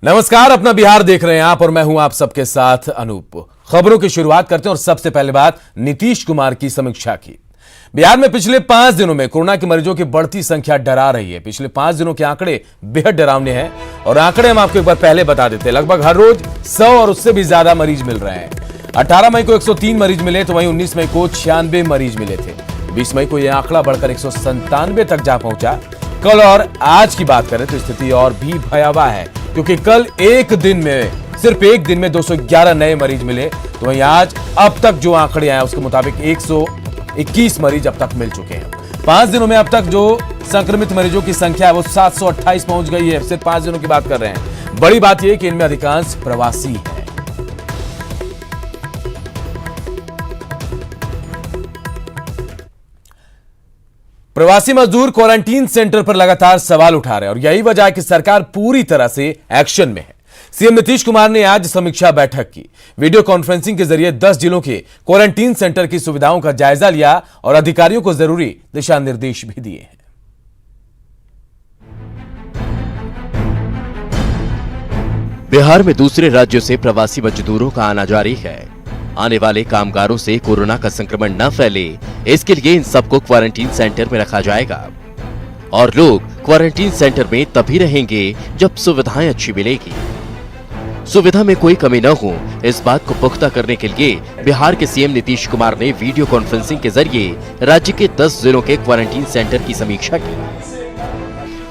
नमस्कार, अपना बिहार देख रहे हैं आप और मैं हूं आप सबके साथ अनूप। खबरों की शुरुआत करते हैं और सबसे पहले बात नीतीश कुमार की समीक्षा की। बिहार में पिछले 5 दिनों में कोरोना के मरीजों की बढ़ती संख्या डरा रही है। पिछले 5 दिनों के आंकड़े बेहद डरावने हैं और आंकड़े हम आपको एक बार पहले बता देते हैं। लगभग हर रोज 100 और उससे भी ज्यादा मरीज मिल रहे हैं। 18 मई को 103 मरीज मिले तो वहीं 19 मई को 96 मरीज मिले थे। 20 मई को यह आंकड़ा बढ़कर 197 तक जा पहुंचा। कल और आज की बात करें तो स्थिति और भी भयावह है, क्योंकि कल सिर्फ एक दिन में 211 नए मरीज मिले तो वहीं आज अब तक जो आंकड़े आए उसके मुताबिक 121 मरीज अब तक मिल चुके हैं। 5 दिनों में अब तक जो संक्रमित मरीजों की संख्या है वो 728 पहुंच गई है। सिर्फ 5 दिनों की बात कर रहे हैं। बड़ी बात यह कि इनमें अधिकांश प्रवासी हैं। प्रवासी मजदूर क्वारंटीन सेंटर पर लगातार सवाल उठा रहे हैं और यही वजह है कि सरकार पूरी तरह से एक्शन में है। सीएम नीतीश कुमार ने आज समीक्षा बैठक की। वीडियो कॉन्फ्रेंसिंग के जरिए 10 जिलों के क्वारंटीन सेंटर की सुविधाओं का जायजा लिया और अधिकारियों को जरूरी दिशा निर्देश भी दिए हैं। बिहार में दूसरे राज्यों से प्रवासी मजदूरों का आना जारी है। आने वाले कामगारों से कोरोना का संक्रमण न फैले, इसके लिए इन सबको क्वारंटीन सेंटर में रखा जाएगा और लोग क्वारंटीन सेंटर में तभी रहेंगे जब सुविधाएं अच्छी मिलेगी। सुविधा में कोई कमी न हो, इस बात को पुख्ता करने के लिए बिहार के सीएम नीतीश कुमार ने वीडियो कॉन्फ्रेंसिंग के जरिए राज्य के 10 जिलों के क्वारंटीन सेंटर की समीक्षा की।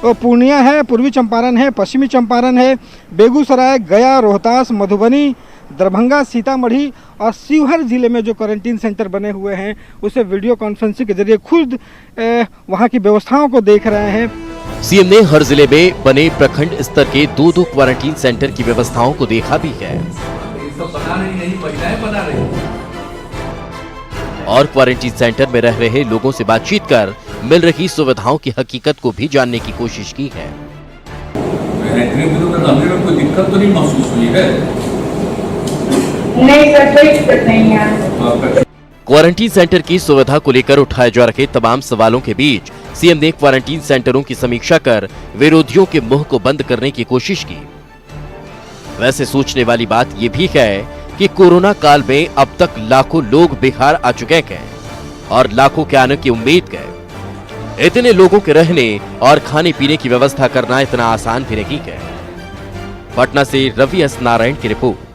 पूर्णिया है, पूर्वी चंपारण है, पश्चिमी चंपारण है, बेगूसराय, गया, रोहतास, मधुबनी, दरभंगा, सीतामढ़ी और शिवहर जिले में जो क्वारंटीन सेंटर बने हुए हैं उसे वीडियो कॉन्फ्रेंसिंग के जरिए खुद वहां की व्यवस्थाओं को देख रहे हैं। सीएम ने हर जिले में बने प्रखंड स्तर के 2-2 क्वारंटीन सेंटर की व्यवस्थाओं को देखा भी है और क्वारंटीन सेंटर में रह रहे लोगों से बातचीत कर मिल रही सुविधाओं की हकीकत को भी जानने की कोशिश की है। कोई दिक्कत तो नहीं महसूस हुई है? नहीं सर, कोई दिक्कत नहीं है। क्वारंटीन सेंटर की सुविधा को लेकर उठाए जा रहे तमाम सवालों के बीच सीएम ने क्वारंटीन सेंटरों की समीक्षा कर विरोधियों के मुंह को बंद करने की कोशिश की। वैसे सोचने वाली बात यह भी है कि कोरोना काल में अब तक लाखों लोग बिहार आ चुके हैं और लाखों के आने की उम्मीद है। इतने लोगों के रहने और खाने पीने की व्यवस्था करना इतना आसान भी नहीं है। पटना से रवि एस नारायण की रिपोर्ट।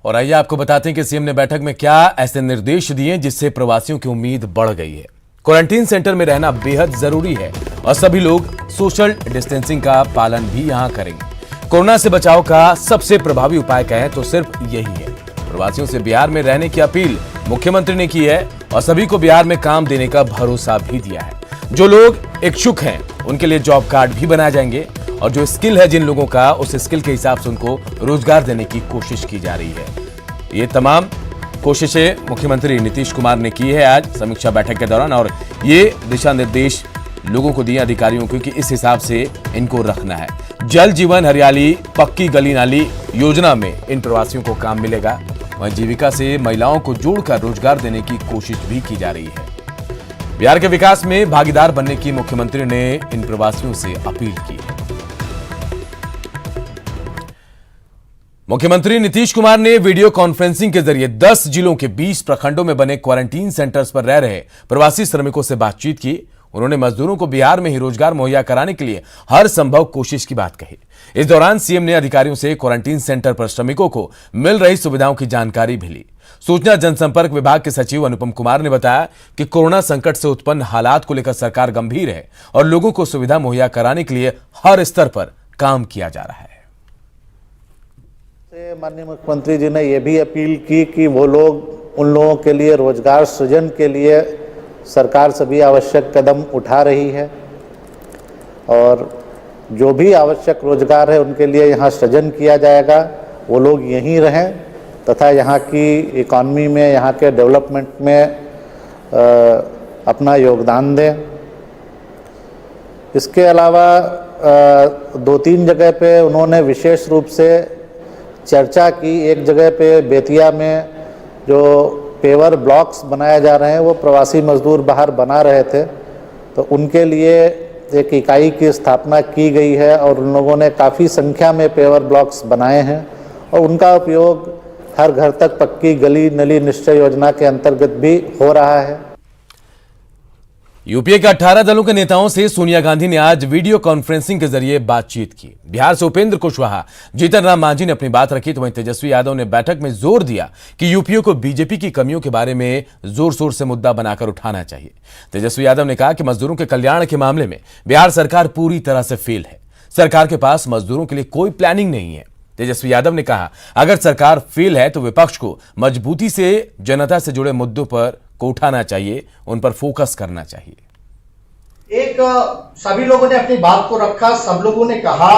और आइए आपको बताते हैं कि सीएम ने बैठक में क्या ऐसे निर्देश दिए जिससे प्रवासियों की उम्मीद बढ़ गई है। क्वारंटीन सेंटर में रहना बेहद जरूरी है और सभी लोग सोशल डिस्टेंसिंग का पालन भी यहां करेंगे। कोरोना से बचाव का सबसे प्रभावी उपाय कहें तो सिर्फ यही है। प्रवासियों से बिहार में रहने की अपील मुख्यमंत्री ने की है और सभी को बिहार में काम देने का भरोसा भी दिया है। जो लोग इच्छुक हैं उनके लिए जॉब कार्ड भी बनाए जाएंगे और जो स्किल है जिन लोगों का, उस स्किल के हिसाब से उनको रोजगार देने की कोशिश की जा रही है। ये तमाम कोशिशें मुख्यमंत्री नीतीश कुमार ने की है आज समीक्षा बैठक के दौरान और ये दिशा निर्देश लोगों को दिए अधिकारियों को कि इस हिसाब से इनको रखना है। जल जीवन हरियाली पक्की गली नाली योजना में इन प्रवासियों को काम मिलेगा। वहीं जीविका से महिलाओं को जोड़कर रोजगार देने की कोशिश भी की जा रही है। बिहार के विकास में भागीदार बनने की मुख्यमंत्री ने इन प्रवासियों से अपील की है। मुख्यमंत्री नीतीश कुमार ने वीडियो कॉन्फ्रेंसिंग के जरिए 10 जिलों के 20 प्रखंडों में बने क्वारंटीन सेंटर्स पर रह रहे प्रवासी श्रमिकों से बातचीत की। उन्होंने मजदूरों को बिहार में ही रोजगार मुहैया कराने के लिए हर संभव कोशिश की बात कही। इस दौरान सीएम ने अधिकारियों से क्वारंटीन सेंटर पर श्रमिकों को मिल रही सुविधाओं की जानकारी भी ली। सूचना जनसंपर्क विभाग के सचिव अनुपम कुमार ने बताया कि कोरोना संकट से उत्पन्न हालात को लेकर सरकार गंभीर है और लोगों को सुविधा मुहैया कराने के लिए हर स्तर पर काम किया जा रहा है। माननीय मुख्यमंत्री जी ने यह भी अपील की कि वो लोग उन लोगों के लिए रोजगार सृजन के लिए सरकार सभी आवश्यक कदम उठा रही है और जो भी आवश्यक रोजगार है उनके लिए यहाँ सृजन किया जाएगा। वो लोग यहीं रहें तथा यहाँ की इकॉनमी में, यहाँ के डेवलपमेंट में अपना योगदान दें। इसके अलावा 2-3 जगह पे उन्होंने विशेष रूप से चर्चा की। एक जगह पे बेतिया में जो पेवर ब्लॉक्स बनाए जा रहे हैं वो प्रवासी मजदूर बाहर बना रहे थे, तो उनके लिए एक इकाई की स्थापना की गई है और उन लोगों ने काफ़ी संख्या में पेवर ब्लॉक्स बनाए हैं और उनका उपयोग हर घर तक पक्की गली नली निश्चय योजना के अंतर्गत भी हो रहा है। यूपीए के 18 दलों के नेताओं से सोनिया गांधी ने आज वीडियो कॉन्फ्रेंसिंग के जरिए बातचीत की। बिहार से उपेंद्र कुशवाहा, जीतन राम मांझी ने अपनी बात रखी तो वहीं तेजस्वी यादव ने बैठक में जोर दिया कि यूपीए को बीजेपी की कमियों के बारे में जोर शोर से मुद्दा बनाकर उठाना चाहिए। तेजस्वी यादव ने कहा कि मजदूरों के कल्याण के मामले में बिहार सरकार पूरी तरह से फेल है। सरकार के पास मजदूरों के लिए कोई प्लानिंग नहीं है। तेजस्वी यादव ने कहा, अगर सरकार फेल है तो विपक्ष को मजबूती से जनता से जुड़े मुद्दों पर को उठाना चाहिए, उन पर फोकस करना चाहिए। एक सभी लोगों ने अपनी बात को रखा, सब लोगों ने कहा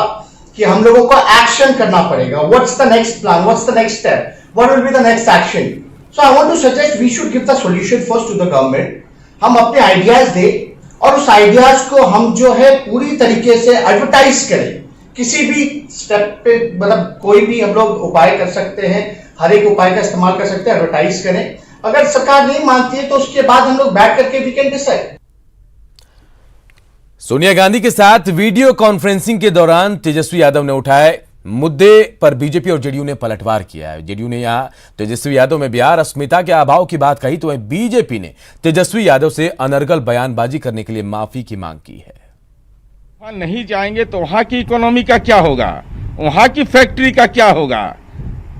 कि हम लोगों को एक्शन करना पड़ेगा। What's the next plan, what's the next step, what will be the next action. So I want to suggest we should give the solution first to the government. हम अपने आइडियाज दें और उस आइडियाज को हम जो है पूरी तरीके से एडवर्टाइज करें। किसी भी स्टेप पे मतलब कोई भी हम लोग उपाय कर सकते हैं, हर एक उपाय का इस्तेमाल कर सकते हैं, एडवर्टाइज करें। अगर सरकार नहीं मानती है तो उसके बाद हम लोग बैठ करके we can decide. Sonia Gandhi के साथ वीडियो कॉन्फ्रेंसिंग के दौरान तेजस्वी यादव ने उठाए मुद्दे पर बीजेपी और जेडीयू ने पलटवार किया है। जेडीयू ने यहां तेजस्वी यादव में बिहार अस्मिता के अभाव की बात कही तो वहीं बीजेपी ने तेजस्वी यादव से अनर्गल बयानबाजी करने के लिए माफी की मांग की है। वहां नहीं जाएंगे तो वहां की इकोनॉमी का क्या होगा, वहां की फैक्ट्री का क्या होगा।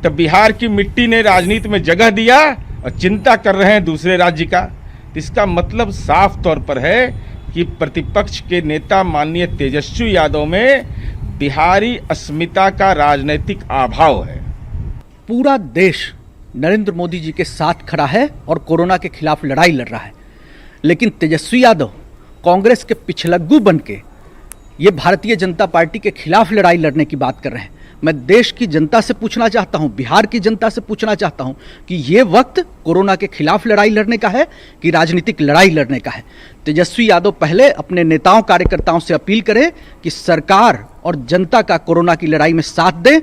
तो बिहार की मिट्टी ने राजनीति में जगह दिया और चिंता कर रहे हैं दूसरे राज्य का। इसका मतलब साफ तौर पर है कि प्रतिपक्ष के नेता माननीय तेजस्वी यादव में बिहारी अस्मिता का राजनीतिक अभाव है। पूरा देश नरेंद्र मोदी जी के साथ खड़ा है और कोरोना के खिलाफ लड़ाई लड़ रहा है, लेकिन तेजस्वी यादव कांग्रेस के पिछलग्गू बन के ये भारतीय जनता पार्टी के खिलाफ लड़ाई लड़ने की बात कर रहे हैं। मैं देश की जनता से पूछना चाहता हूं, बिहार की जनता से पूछना चाहता हूं कि ये वक्त कोरोना के खिलाफ लड़ाई लड़ने का है कि राजनीतिक लड़ाई लड़ने का है। तेजस्वी यादव पहले अपने नेताओं कार्यकर्ताओं से अपील करें कि सरकार और जनता का कोरोना की लड़ाई में साथ दें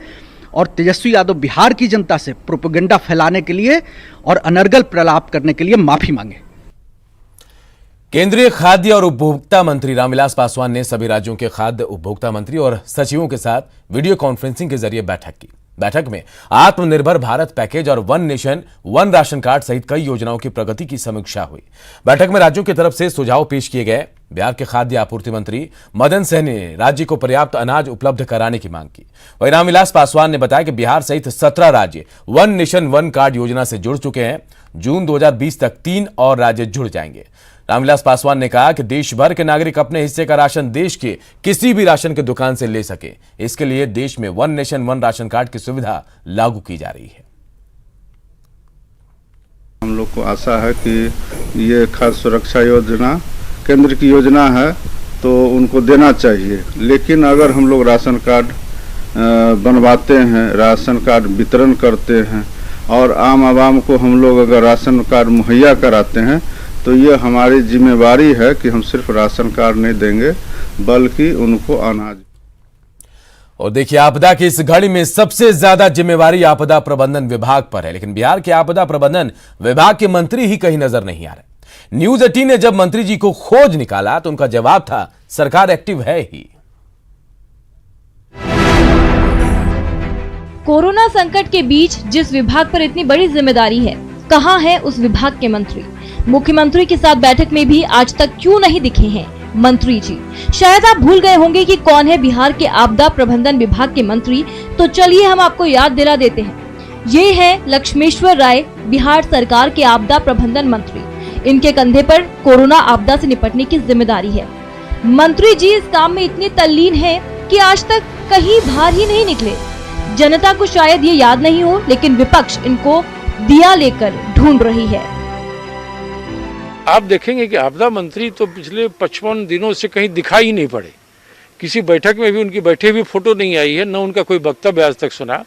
और तेजस्वी यादव बिहार की जनता से प्रोपेगेंडा फैलाने के लिए और अनर्गल प्रलाप करने के लिए माफी मांगे। केंद्रीय खाद्य और उपभोक्ता मंत्री रामविलास पासवान ने सभी राज्यों के खाद्य उपभोक्ता मंत्री और सचिवों के साथ वीडियो कॉन्फ्रेंसिंग के जरिए बैठक की। बैठक में आत्मनिर्भर भारत पैकेज और one nation one ration card सहित कई योजनाओं की प्रगति की समीक्षा हुई। बैठक में राज्यों की तरफ से सुझाव पेश किए गए। बिहार के खाद्य आपूर्ति मंत्री मदन सहनी ने राज्य को पर्याप्त अनाज उपलब्ध कराने की मांग की। वहीं रामविलास पासवान ने बताया कि बिहार सहित 17 राज्य वन नेशन वन कार्ड योजना से जुड़ चुके हैं। जून 2020 तक 3 और राज्य जुड़ जाएंगे। रामविलास पासवान ने कहा कि देश भर के नागरिक अपने हिस्से का राशन देश के किसी भी राशन की दुकान से ले सके, इसके लिए देश में one nation one ration card की सुविधा लागू की जा रही है। हम लोग को आशा है कि ये खाद्य सुरक्षा योजना केंद्र की योजना है तो उनको देना चाहिए, लेकिन अगर हम लोग राशन कार्ड बनवाते हैं, राशन कार्ड वितरण करते हैं और आम आवाम को हम लोग अगर राशन कार्ड मुहैया कराते हैं तो ये हमारी जिम्मेवारी है कि हम सिर्फ राशन कार्ड नहीं देंगे बल्कि उनको अनाज। और देखिए, आपदा की इस घड़ी में सबसे ज्यादा जिम्मेवारी आपदा प्रबंधन विभाग पर है, लेकिन बिहार के आपदा प्रबंधन विभाग के मंत्री ही कहीं नजर नहीं आ रहे। न्यूज 18 ने जब मंत्री जी को खोज निकाला तो उनका जवाब था, सरकार एक्टिव है ही। कोरोना संकट के बीच जिस विभाग पर इतनी बड़ी जिम्मेदारी है, कहां है उस विभाग के मंत्री? मुख्यमंत्री के साथ बैठक में भी आज तक क्यों नहीं दिखे हैं मंत्री जी? शायद आप भूल गए होंगे कि कौन है बिहार के आपदा प्रबंधन विभाग के मंत्री, तो चलिए हम आपको याद दिला देते हैं। ये है लक्ष्मेश्वर राय, बिहार सरकार के आपदा प्रबंधन मंत्री। इनके कंधे पर कोरोना आपदा से निपटने की जिम्मेदारी है। मंत्री जी इस काम में इतने तल्लीन हैं कि आज तक कहीं बाहर ही नहीं निकले। जनता को शायद ये याद नहीं हो, लेकिन विपक्ष इनको दिया लेकर ढूंढ रही है। आप देखेंगे कि आपदा मंत्री तो पिछले 55 दिनों से कहीं दिखाई ही नहीं पड़े। किसी बैठक में भी उनकी बैठे हुई फोटो नहीं आई है, न उनका कोई वक्तव्य आज तक सुना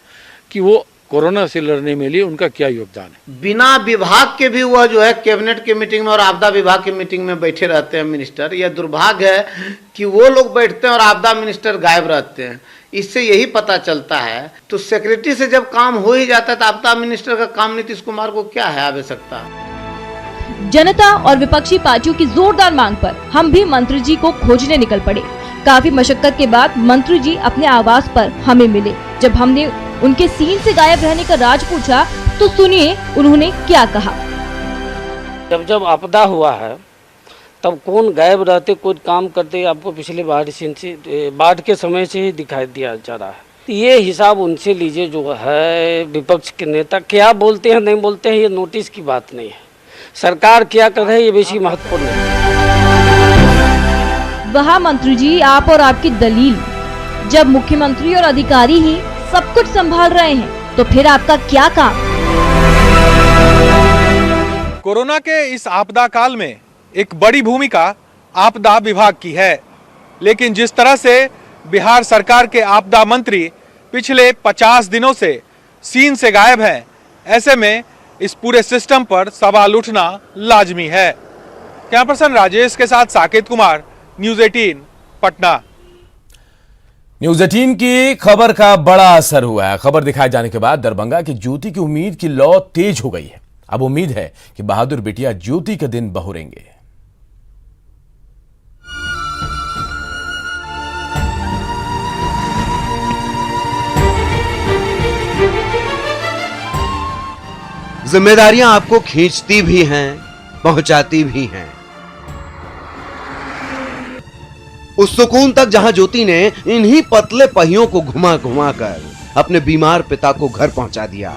कि वो कोरोना से लड़ने में लिए उनका क्या योगदान है। बिना विभाग के भी वह जो है कैबिनेट की मीटिंग में और आपदा विभाग की मीटिंग में बैठे रहते हैं मिनिस्टर। यह दुर्भाग्य है कि वो लोग बैठते हैं और आपदा मिनिस्टर गायब रहते हैं। इससे यही पता चलता है, तो सेक्रेटरी से जब काम हो ही जाता है तो आपदा मिनिस्टर का काम नीतीश कुमार को क्या है आवश्यकता? जनता और विपक्षी पार्टियों की जोरदार मांग पर हम भी मंत्री जी को खोजने निकल पड़े। काफी मशक्कत के बाद मंत्री जी अपने आवास पर हमें मिले। जब हमने उनके सीन से गायब रहने का राज पूछा तो सुनिए उन्होंने क्या कहा। जब आपदा हुआ है तब कौन गायब रहते, कोई काम करते, आपको पिछले बाढ़ के समय से ही दिखाई दिया जा रहा है। ये हिसाब उनसे लीजिए जो है विपक्ष के नेता क्या बोलते हैं नहीं बोलते हैं, ये नोटिस की बात नहीं है। सरकार क्या कर रही है ये बेसी महत्वपूर्ण है। वहाँ मंत्री जी आप और आपकी दलील, जब मुख्यमंत्री और अधिकारी ही सब कुछ संभाल रहे हैं तो फिर आपका क्या काम। कोरोना के इस आपदा काल में एक बड़ी भूमिका आपदा विभाग की है, लेकिन जिस तरह से बिहार सरकार के आपदा मंत्री पिछले 50 दिनों से सीन से गायब हैं, ऐसे में इस पूरे सिस्टम पर सवाल उठना लाजमी है। कैमरा पर्सन राजेश के साथ साकेत कुमार, न्यूज़ 18 पटना। न्यूज़ 18 की खबर का बड़ा असर हुआ है। खबर दिखाए जाने के बाद दरभंगा की ज्योति की उम्मीद की लौ तेज हो गई है। अब उम्मीद है कि बहादुर बिटिया ज्योति के दिन बहुरेंगे। जिम्मेदारियां आपको खींचती भी हैं, पहुंचाती भी हैं। उस सुकून तक जहां ज्योति ने इन्हीं पतले पहियों को घुमा घुमा कर अपने बीमार पिता को घर पहुंचा दिया।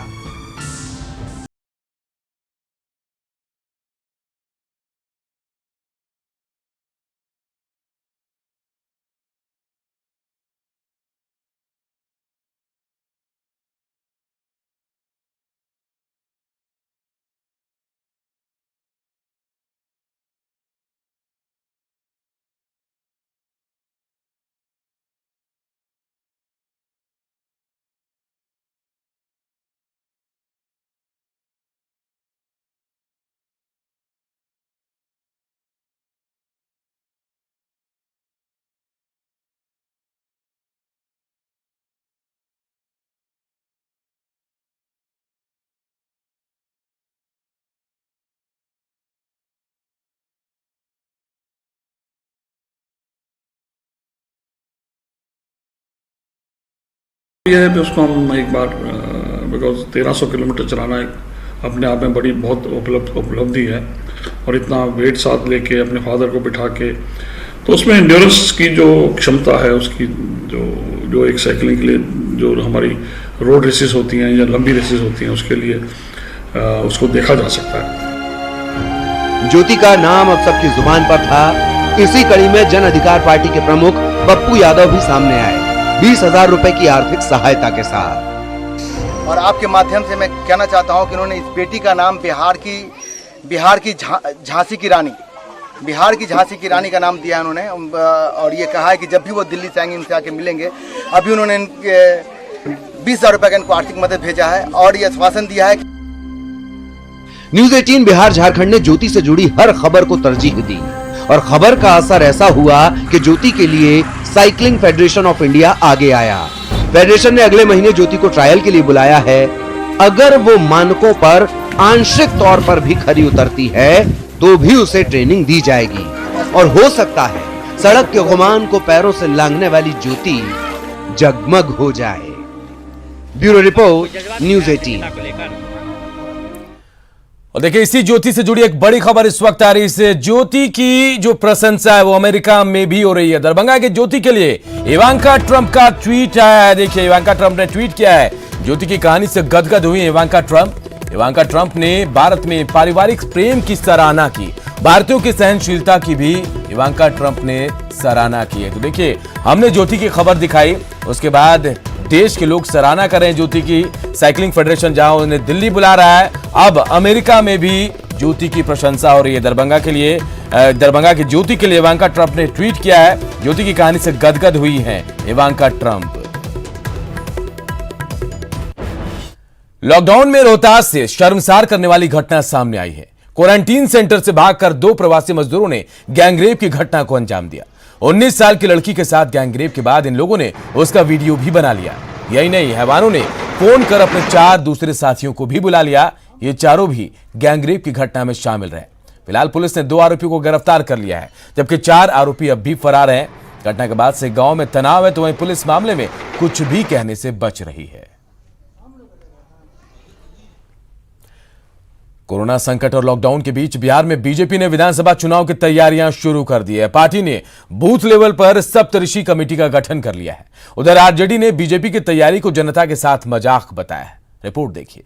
ये है कि उसको हम एक बार बिकॉज 1300 किलोमीटर चलाना एक अपने आप में बड़ी बहुत उपलब्धि है, और इतना वेट साथ लेके अपने फादर को बिठा के, तो उसमें एंड्योरेंस की जो क्षमता है उसकी जो एक साइकिलिंग के लिए जो हमारी रोड रेसेस होती हैं या लंबी रेसेस होती हैं उसके लिए उसको देखा जा सकता है। ज्योति का नाम अब सबकी जुबान पर था। इसी कड़ी में जन अधिकार पार्टी के प्रमुख पप्पू यादव भी सामने आए 20,000 रुपए की आर्थिक सहायता के साथ। और आपके माध्यम से मैं कहना चाहता हूं कि उन्होंने इस बेटी का नाम बिहार की झांसी की रानी, का नाम दिया उन्होंने, और ये कहा है कि जब भी वो दिल्ली से आएंगे इनसे आके मिलेंगे। अभी उन्होंने 20,000 रुपए का इनको आर्थिक मदद भेजा है और ये आश्वासन दिया है। न्यूज़ 18 बिहार झारखंड ने ज्योति से जुड़ी हर खबर को तरजीह दी, और खबर का असर ऐसा हुआ कि ज्योति के लिए साइकिलिंग फेडरेशन ऑफ इंडिया आगे आया। फेडरेशन ने अगले महीने ज्योति को ट्रायल के लिए बुलाया है। अगर वो मानकों पर आंशिक तौर पर भी खरी उतरती है तो भी उसे ट्रेनिंग दी जाएगी, और हो सकता है सड़क के गुमान को पैरों से लांघने वाली ज्योति जगमग हो जाए। Bureau report, news 18। और देखिए इसी ज्योति से जुड़ी एक बड़ी खबर इस वक्त आ रही है। ज्योति की जो प्रशंसा है वो अमेरिका में भी हो रही है। दरभंगा के ज्योति के लिए इवांका ट्रंप का ट्वीट आया है। देखिए इवांका ट्रंप ने ट्वीट किया है। ज्योति की कहानी से गदगद हुई इवांका ट्रंप। इवांका ट्रंप ने भारत में पारिवारिक प्रेम की सराहना की। भारतीयों की सहनशीलता की भी इवांका ट्रंप ने सराहना की है। तो देखिए हमने ज्योति की खबर दिखाई, उसके बाद देश के लोग सराहना कर रहे हैं ज्योति की। साइकिलिंग फेडरेशन जहां उन्हें दिल्ली बुला रहा है, अब अमेरिका में भी ज्योति की प्रशंसा हो रही है। दरभंगा की ज्योति के लिए इवांका ट्रंप ने ट्वीट किया है। ज्योति की कहानी से गदगद हुई है इवांका ट्रंप। लॉकडाउन में रोहतास से शर्मसार करने वाली घटना सामने आई है। क्वारंटीन सेंटर से भागकर 2 प्रवासी मजदूरों ने गैंगरेप की घटना को अंजाम दिया। 19 साल की लड़की के साथ गैंगरेप के बाद इन लोगों ने उसका वीडियो भी बना लिया। यही नहीं, हैवानों ने फोन कर अपने 4 दूसरे साथियों को भी बुला लिया। ये चारों भी गैंगरेप की घटना में शामिल रहे। फिलहाल पुलिस ने 2 आरोपियों को गिरफ्तार कर लिया है, जबकि 4 आरोपी अब भी फरार हैं। घटना के बाद से गांव में तनाव है, तो वहीं पुलिस मामले में कुछ भी कहने से बच रही है। कोरोना संकट और लॉकडाउन के बीच बिहार में बीजेपी ने विधानसभा चुनाव की तैयारियां शुरू कर दी है। पार्टी ने बूथ लेवल पर सप्तऋषि कमेटी का गठन कर लिया है। उधर आरजेडी ने बीजेपी की तैयारी को जनता के साथ मजाक बताया है। रिपोर्ट देखिए।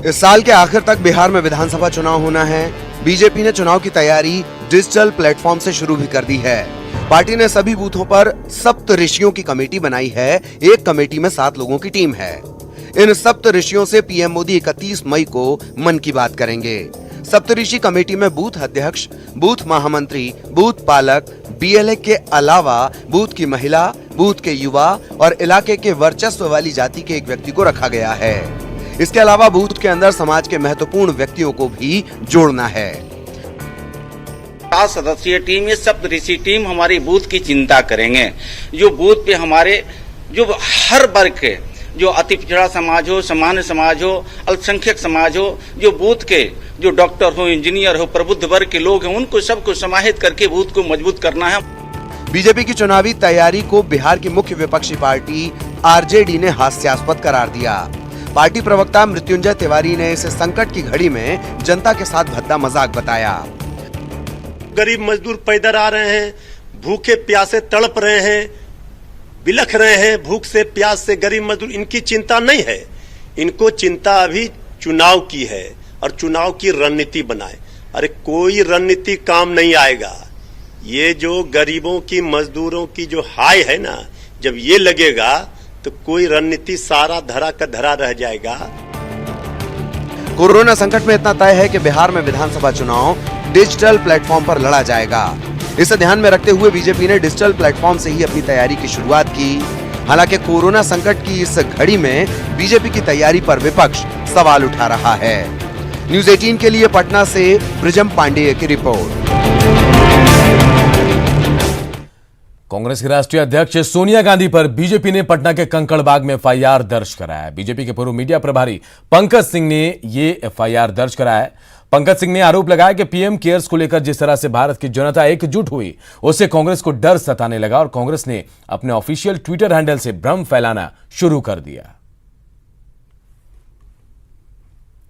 इस साल के आखिर तक बिहार में विधानसभा चुनाव होना है। बीजेपी ने चुनाव की तैयारी डिजिटल प्लेटफॉर्म से शुरू भी कर दी है। पार्टी ने सभी बूथों पर सप्तऋषियों की कमेटी बनाई है। एक कमेटी में 7 लोगों की टीम है। इन सप्तऋषियों से पीएम मोदी 31 मई को मन की बात करेंगे। सप्तऋषि कमेटी में बूथ अध्यक्ष, बूथ महामंत्री, बूथ पालक, बीएलए के अलावा बूथ की महिला, बूथ के युवा और इलाके के वर्चस्व वाली जाति के एक व्यक्ति को रखा गया है। इसके अलावा बूथ के अंदर समाज के महत्वपूर्ण व्यक्तियों को भी जोड़ना है। 7 सदस्यीय टीम, ये सप्तऋषि टीम हमारी बूथ की चिंता करेंगे। जो बूथ पे हमारे जो हर वर्ग के, जो अति पिछड़ा समाज हो, सामान्य समाज हो, अल्पसंख्यक समाज हो, जो बूथ के जो डॉक्टर हो, इंजीनियर हो, प्रबुद्ध वर्ग के लोग हैं, उनको सबको समाहित करके बूथ को मजबूत करना है। बीजेपी की चुनावी तैयारी को बिहार की मुख्य विपक्षी पार्टी आरजेडी ने हास्यास्पद करार दिया। पार्टी प्रवक्ता मृत्युंजय तिवारी ने इसे संकट की घड़ी में जनता के साथ भद्दा मजाक बताया। गरीब मजदूर पैदल आ रहे हैं, भूखे प्यासे तड़प रहे हैं, बिलख रहे हैं, भूख से प्यास से गरीब मजदूर, इनकी चिंता नहीं है। इनको चिंता अभी चुनाव की है और चुनाव की रणनीति बनाए। अरे कोई रणनीति काम नहीं आएगा। ये जो गरीबों की, मजदूरों की जो हाय है ना, जब ये लगेगा तो कोई रणनीति सारा धरा का धरा रह जाएगा। कोरोना संकट में इतना तय है कि बिहार में विधानसभा चुनाव डिजिटल प्लेटफॉर्म पर लड़ा जाएगा। इसे ध्यान में रखते हुए बीजेपी ने डिजिटल प्लेटफॉर्म से ही अपनी तैयारी की शुरुआत की। हालांकि कोरोना संकट की इस घड़ी में बीजेपी की तैयारी पर विपक्ष सवाल उठा रहा है। न्यूज़ 18 के लिए पटना से प्रिजम पांडेय की रिपोर्ट। कांग्रेस की राष्ट्रीय अध्यक्ष सोनिया गांधी पर बीजेपी ने पटना के कंकड़बाग में एफआईआर दर्ज कराया है। बीजेपी के पूर्व मीडिया प्रभारी पंकज सिंह ने ये एफआईआर दर्ज कराया है। पंकज सिंह ने आरोप लगाया कि पीएम केयर्स को लेकर जिस तरह से भारत की जनता एकजुट हुई, उससे कांग्रेस को डर सताने लगा और कांग्रेस ने अपने ऑफिशियल ट्विटर हैंडल से भ्रम फैलाना शुरू कर दिया।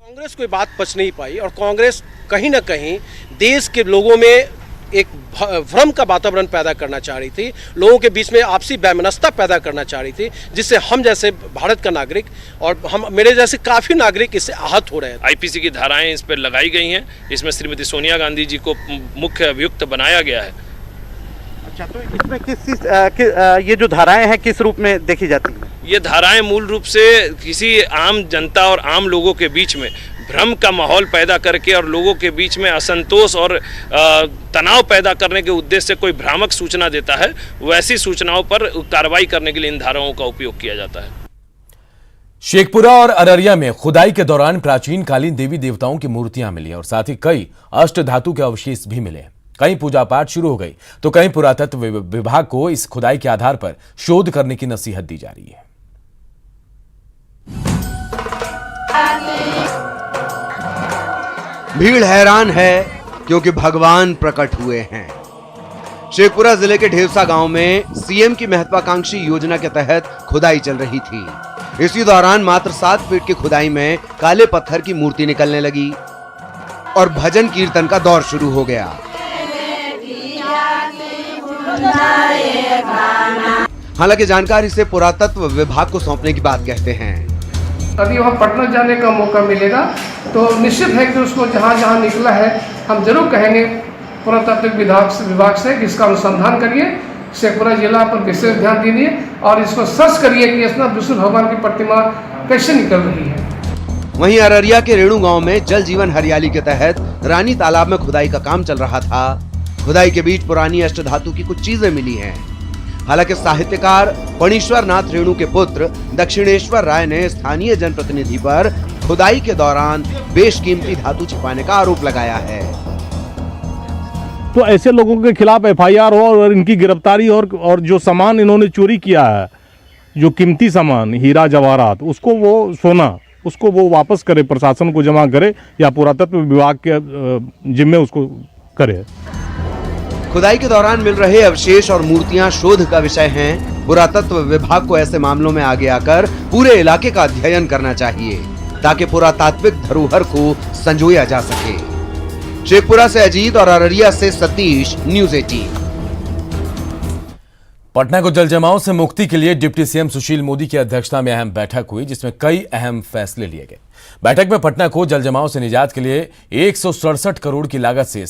कांग्रेस कोई बात पच नहीं पाई और कांग्रेस कहीं ना कहीं देश के लोगों में एक भ्रम का वातावरण पैदा करना चाह रही थी, लोगों के बीच में आपसी वैमनस्यता पैदा करना चाह रही थी, जिससे हम जैसे भारत का नागरिक और मेरे जैसे काफी नागरिक इससे आहत हो रहे हैं। आईपीसी की धाराएं इस पर लगाई गई हैं। इसमें श्रीमती सोनिया गांधी जी को मुख्य अभियुक्त बनाया गया है। अच्छा, तो इसमें ये जो धाराएं हैं किस रूप में देखी जाती हैं? ये धाराएं मूल रूप से किसी आम जनता और आम लोगों के बीच में भ्रम का माहौल पैदा करके और लोगों के बीच में असंतोष और तनाव पैदा करने के उद्देश्य से कोई भ्रामक सूचना देता है, वैसी सूचनाओं पर कार्रवाई करने के लिए इन धाराओं का उपयोग किया जाता है। शेखपुरा और अररिया में खुदाई के दौरान प्राचीन कालीन देवी देवताओं की मूर्तियां मिली और साथ ही कई अष्ट धातु के अवशेष भी मिले। कहीं पूजा पाठ शुरू हो गई तो कहीं पुरातत्व विभाग को इस खुदाई के आधार पर शोध करने की नसीहत दी जा रही है। भीड़ हैरान है क्योंकि भगवान प्रकट हुए हैं। शेखपुरा जिले के ढेवसा गांव में सीएम की महत्वाकांक्षी योजना के तहत खुदाई चल रही थी। इसी दौरान मात्र 7 फीट की खुदाई में काले पत्थर की मूर्ति निकलने लगी और भजन कीर्तन का दौर शुरू हो गया। हालांकि जानकारी से पुरातत्व विभाग को सौंपने की बात कहते हैं। यदि वहाँ पटना जाने का मौका मिलेगा तो निश्चित है कि उसको जहाँ जहाँ निकला है हम जरूर कहेंगे पुरातत्व विभाग से कि इसका अनुसंधान करिए, शेखपुरा जिला पर विशेष ध्यान दीजिए और इसको सर्च करिए कि इसमें विष्णु भगवान की प्रतिमा कैसे निकल रही है। वहीं अररिया के रेणु गांव में जल जीवन हरियाली के तहत रानी तालाब में खुदाई का काम चल रहा था। खुदाई के बीच पुरानी अष्ट धातु की कुछ चीजें मिली हैं। हालांकि साहित्यकार फणीश्वर नाथ रेणु के पुत्र दक्षिणेश्वर राय ने स्थानीय जनप्रतिनिधि पर खुदाई के दौरान बेशकीमती धातु छिपाने का आरोप लगाया है। तो ऐसे लोगों के खिलाफ एफआईआर हो और इनकी गिरफ्तारी और जो सामान इन्होंने चोरी किया है, जो कीमती सामान हीरा जवाहरात, उसको वो सोना, उसको वो वापस करे, प्रशासन को जमा करे या पुरातत्व विभाग के जिम्मे उसको करे। खुदाई के दौरान मिल रहे अवशेष और मूर्तियां शोध का विषय हैं। पुरातत्व विभाग को ऐसे मामलों में आगे आकर पूरे इलाके का अध्ययन करना चाहिए ताकि पुरातात्विक धरोहर को संजोया जा सके। शेखपुरा से अजीत और अररिया से सतीश, न्यूज़ 18। पटना को जल जमाव से मुक्ति के लिए डिप्टी सीएम सुशील मोदी की अध्यक्षता में अहम बैठक हुई, जिसमें कई अहम फैसले लिए गए। बैठक में पटना को जल जमाव से निजात के लिए 167 करोड़ की लागत से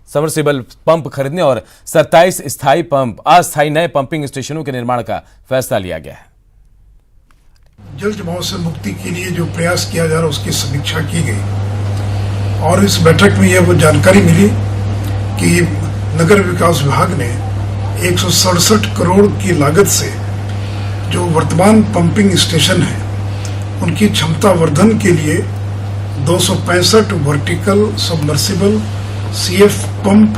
सबमर्सिबल पंप खरीदने और 27 स्थायी पंप, अस्थायी नए पंपिंग स्टेशनों के निर्माण का फैसला लिया गया है। जल जमाव से मुक्ति के लिए जो प्रयास किया जा रहा है उसकी समीक्षा की गई और इस बैठक में यह वो जानकारी मिली कि नगर विकास विभाग ने 167 करोड़ की लागत से जो वर्तमान पंपिंग स्टेशन है उनकी क्षमता वर्धन के लिए 265 vertical submersible CF pump,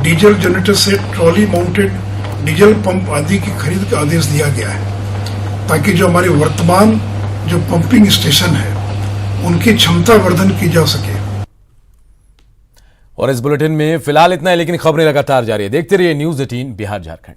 diesel generator से ट्रॉली माउंटेड डीजल पंप आदि की खरीद का आदेश दिया गया है ताकि जो हमारे वर्तमान जो पंपिंग स्टेशन है उनकी क्षमता वर्धन की जा सके। और इस बुलेटिन में फिलहाल इतना है, लेकिन खबरें लगातार जारी है। देखते रहिए न्यूज़ 18 बिहार झारखंड।